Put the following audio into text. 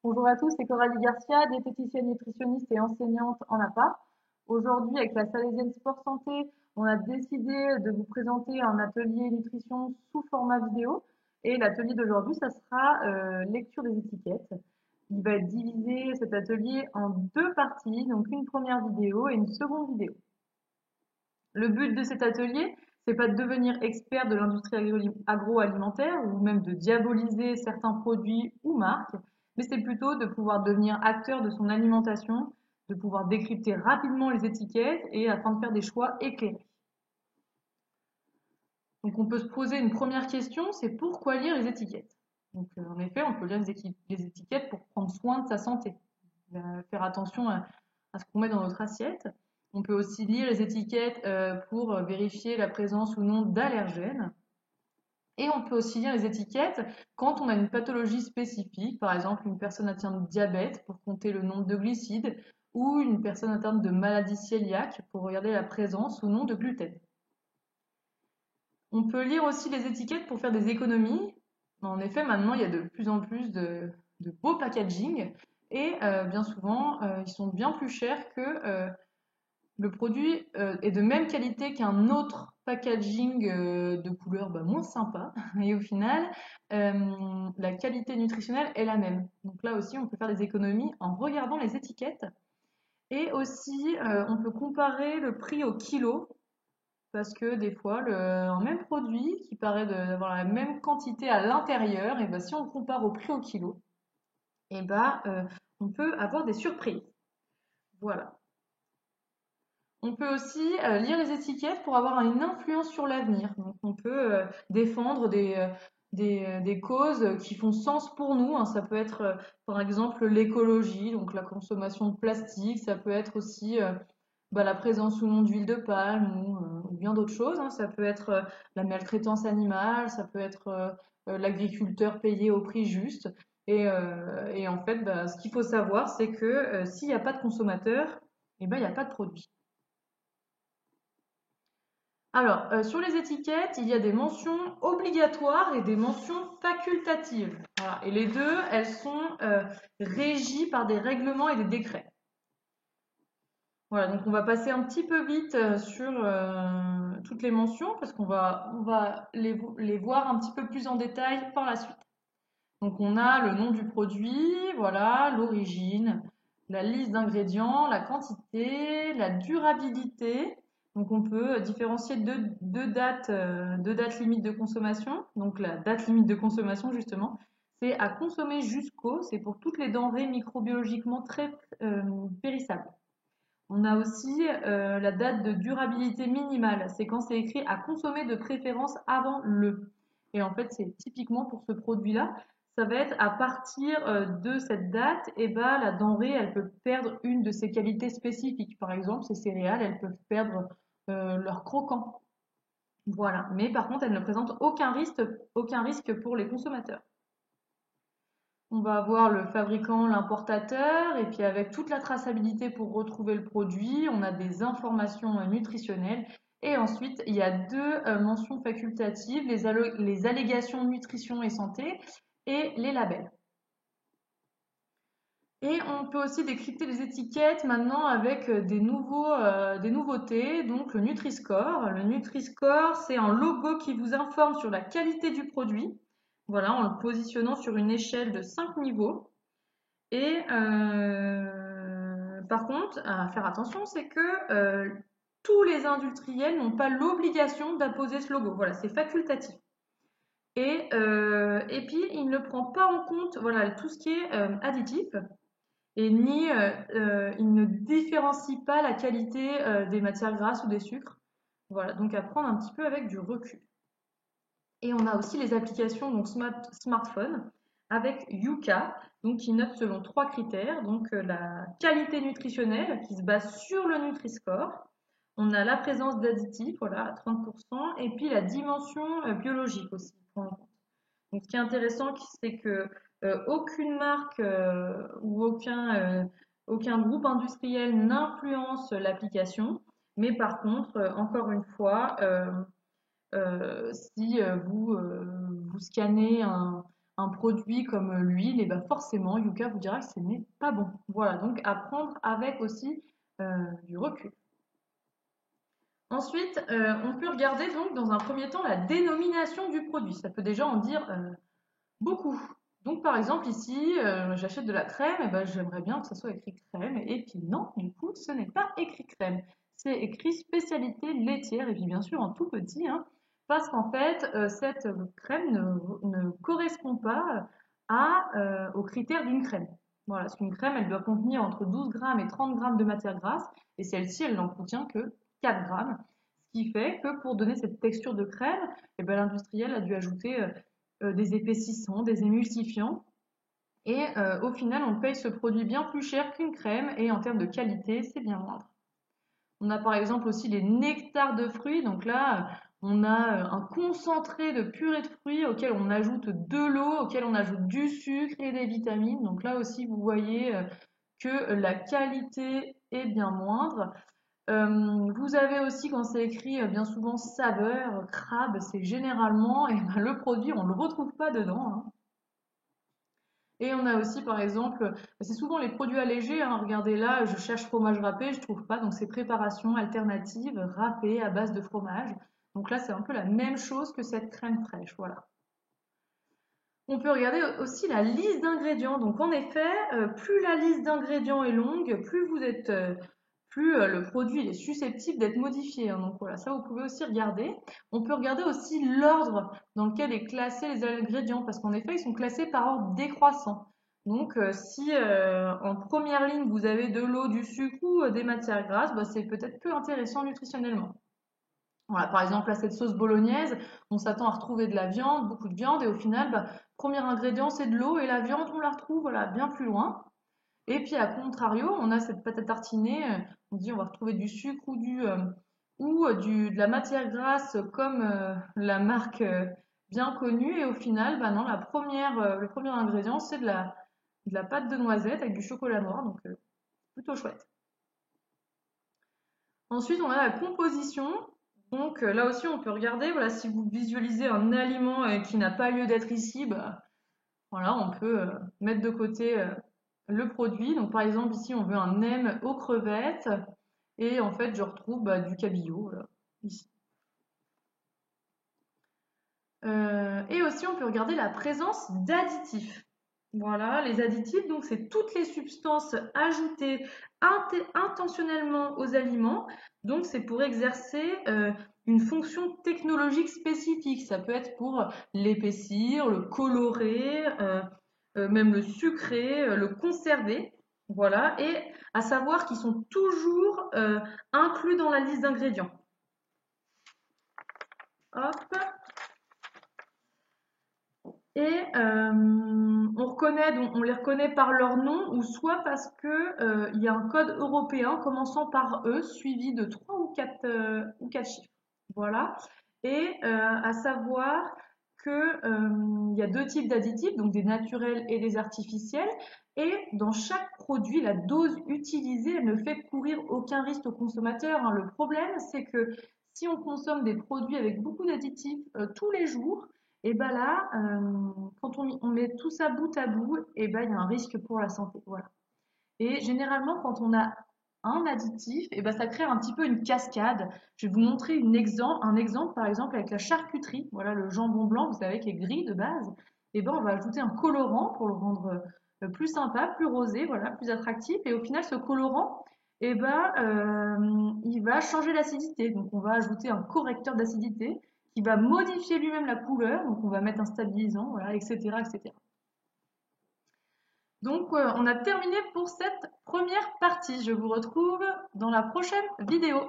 Bonjour à tous, c'est Coralie Garcia, diététicienne nutritionniste et enseignante en APA. Aujourd'hui, avec la Salésienne Sport Santé, on a décidé de vous présenter un atelier nutrition sous format vidéo. Et l'atelier d'aujourd'hui, ça sera lecture des étiquettes. Il va être divisé, cet atelier, en deux parties, donc une première vidéo et une seconde vidéo. Le but de cet atelier, c'est pas de devenir expert de l'industrie agroalimentaire ou même de diaboliser certains produits ou marques, mais c'est plutôt de pouvoir devenir acteur de son alimentation, de pouvoir décrypter rapidement les étiquettes et afin de faire des choix éclairés. Donc on peut se poser une première question, c'est pourquoi lire les étiquettes? Donc en effet, on peut lire les étiquettes pour prendre soin de sa santé, faire attention à ce qu'on met dans notre assiette. On peut aussi lire les étiquettes pour vérifier la présence ou non d'allergènes. Et on peut aussi lire les étiquettes quand on a une pathologie spécifique, par exemple une personne atteinte de diabète pour compter le nombre de glucides, ou une personne atteinte de maladie cœliaque pour regarder la présence ou non de gluten. On peut lire aussi les étiquettes pour faire des économies. En effet, maintenant, il y a de plus en plus de beaux packaging et bien souvent, ils sont bien plus chers que le produit est de même qualité qu'un autre packaging de couleur moins sympa. Et au final, la qualité nutritionnelle est la même. Donc là aussi, on peut faire des économies en regardant les étiquettes. Et aussi, on peut comparer le prix au kilo parce que des fois, un même produit qui paraît d'avoir la même quantité à l'intérieur, et ben, si on compare au prix au kilo, et ben, on peut avoir des surprises. Voilà. On peut aussi lire les étiquettes pour avoir une influence sur l'avenir. Donc, on peut défendre des causes qui font sens pour nous, hein. Ça peut être, par exemple, l'écologie, donc la consommation de plastique. Ça peut être aussi la présence ou non d'huile de palme ou bien d'autres choses, hein. Ça peut être la maltraitance animale, ça peut être l'agriculteur payé au prix juste. Et en fait, ce qu'il faut savoir, c'est que s'il n'y a pas de consommateur, eh ben, il n'y a pas de produit. Alors, sur les étiquettes, il y a des mentions obligatoires et des mentions facultatives. Voilà. Et les deux, elles sont régies par des règlements et des décrets. Voilà, donc on va passer un petit peu vite sur toutes les mentions parce qu'on va les voir un petit peu plus en détail par la suite. Donc on a le nom du produit, voilà, l'origine, la liste d'ingrédients, la quantité, la durabilité. Donc on peut différencier deux dates limites de consommation. Donc la date limite de consommation justement, c'est à consommer jusqu'au, c'est pour toutes les denrées microbiologiquement très périssables. On a aussi la date de durabilité minimale, c'est quand c'est écrit à consommer de préférence avant le. Et en fait, c'est typiquement pour ce produit-là, ça va être à partir de cette date, et ben, la denrée, elle peut perdre une de ses qualités spécifiques. Par exemple, ces céréales, elles peuvent perdre leur croquant. Voilà. Mais par contre, elles ne présentent aucun risque pour les consommateurs. On va avoir le fabricant, l'importateur, et puis avec toute la traçabilité pour retrouver le produit, on a des informations nutritionnelles. Et ensuite, il y a deux mentions facultatives, les allégations nutrition et santé et les labels. Et on peut aussi décrypter les étiquettes maintenant avec des nouveautés, donc le Nutri-Score. Le Nutri-Score, c'est un logo qui vous informe sur la qualité du produit, voilà, en le positionnant sur une échelle de 5 niveaux. Et par contre, à faire attention, c'est que tous les industriels n'ont pas l'obligation d'apposer ce logo. Voilà, c'est facultatif. Et puis, il ne prend pas en compte voilà, tout ce qui est additif et il ne différencie pas la qualité des matières grasses ou des sucres. Voilà, donc à prendre un petit peu avec du recul. Et on a aussi les applications donc smartphone avec Yuka, donc qui note selon trois critères. Donc la qualité nutritionnelle qui se base sur le Nutri-Score. On a la présence d'additifs, voilà, à 30%, et puis la dimension biologique aussi. Donc ce qui est intéressant, c'est que aucune marque ou aucun groupe industriel n'influence l'application, mais par contre, encore une fois, si vous scannez un produit comme l'huile, et ben forcément, Yuka vous dira que ce n'est pas bon. Voilà, donc à prendre avec aussi du recul. Ensuite, on peut regarder donc dans un premier temps la dénomination du produit. Ça peut déjà en dire beaucoup. Donc par exemple ici, j'achète de la crème, et ben j'aimerais bien que ça soit écrit crème. Et puis non, du coup, ce n'est pas écrit crème. C'est écrit spécialité laitière, et puis bien sûr en tout petit, hein, parce qu'en fait, cette crème ne correspond pas aux critères d'une crème. Voilà, parce qu'une crème, elle doit contenir entre 12 grammes et 30 grammes de matière grasse, et celle-ci, elle n'en contient que 4 grammes. Ce qui fait que pour donner cette texture de crème, eh ben, l'industriel a dû ajouter des épaississants, des émulsifiants. Et au final, on paye ce produit bien plus cher qu'une crème et en termes de qualité, c'est bien moindre. On a par exemple aussi les nectars de fruits. Donc là, on a un concentré de purée de fruits auquel on ajoute de l'eau, auquel on ajoute du sucre et des vitamines. Donc là aussi, vous voyez que la qualité est bien moindre. Vous avez aussi, quand c'est écrit bien souvent saveur, crabe, c'est généralement ben, le produit, on ne le retrouve pas dedans, hein. Et on a aussi, par exemple, c'est souvent les produits allégés, hein. Regardez là, je cherche fromage râpé, je trouve pas, donc c'est préparation alternative râpée à base de fromage. Donc là, c'est un peu la même chose que cette crème fraîche, voilà. On peut regarder aussi la liste d'ingrédients. Donc en effet, plus la liste d'ingrédients est longue, plus le produit est susceptible d'être modifié, hein. Donc voilà, ça vous pouvez aussi regarder. On peut regarder aussi l'ordre dans lequel est classé les ingrédients, parce qu'en effet, ils sont classés par ordre décroissant. Donc si en première ligne vous avez de l'eau, du sucre ou des matières grasses, bah, c'est peut-être peu intéressant nutritionnellement. Voilà, par exemple, là, cette sauce bolognaise, on s'attend à retrouver de la viande, beaucoup de viande, et au final, bah, premier ingrédient, c'est de l'eau, et la viande, on la retrouve voilà, bien plus loin. Et puis, à contrario, on a cette pâte à tartiner, on dit on va retrouver du sucre de la matière grasse comme la marque bien connue, et au final, bah non, le premier ingrédient, c'est de la pâte de noisette avec du chocolat noir, donc plutôt chouette. Ensuite, on a la composition. Donc là aussi, on peut regarder, voilà, si vous visualisez un aliment qui n'a pas lieu d'être ici, bah, voilà, on peut mettre de côté le produit. Donc par exemple, ici, on veut un nem aux crevettes. Et en fait, je retrouve bah, du cabillaud, voilà, ici. Et aussi, on peut regarder la présence d'additifs. Voilà, les additifs, donc c'est toutes les substances ajoutées intentionnellement aux aliments. Donc c'est pour exercer une fonction technologique spécifique. Ça peut être pour l'épaissir, le colorer, même le sucrer, le conserver. Voilà, et à savoir qu'ils sont toujours inclus dans la liste d'ingrédients. Hop. Et on les reconnaît par leur nom ou soit parce que il y a un code européen commençant par E suivi de 3 ou 4 chiffres. Voilà. Et à savoir que il y a deux types d'additifs, donc des naturels et des artificiels. Et dans chaque produit, la dose utilisée, elle ne fait courir aucun risque au consommateur, hein. Le problème, c'est que si on consomme des produits avec beaucoup d'additifs tous les jours, et ben là, quand on met tout ça bout à bout, et ben il y a un risque pour la santé. Voilà. Et généralement, quand on a un additif, et ben ça crée un petit peu une cascade. Je vais vous montrer un exemple, par exemple, avec la charcuterie. Voilà, le jambon blanc, vous savez, qui est gris de base. Et ben on va ajouter un colorant pour le rendre plus sympa, plus rosé, voilà, plus attractif. Et au final, ce colorant, et ben, il va changer l'acidité. Donc, on va ajouter un correcteur d'acidité qui va modifier lui-même la couleur. Donc, on va mettre un stabilisant, voilà, etc., etc. Donc, on a terminé pour cette première partie. Je vous retrouve dans la prochaine vidéo.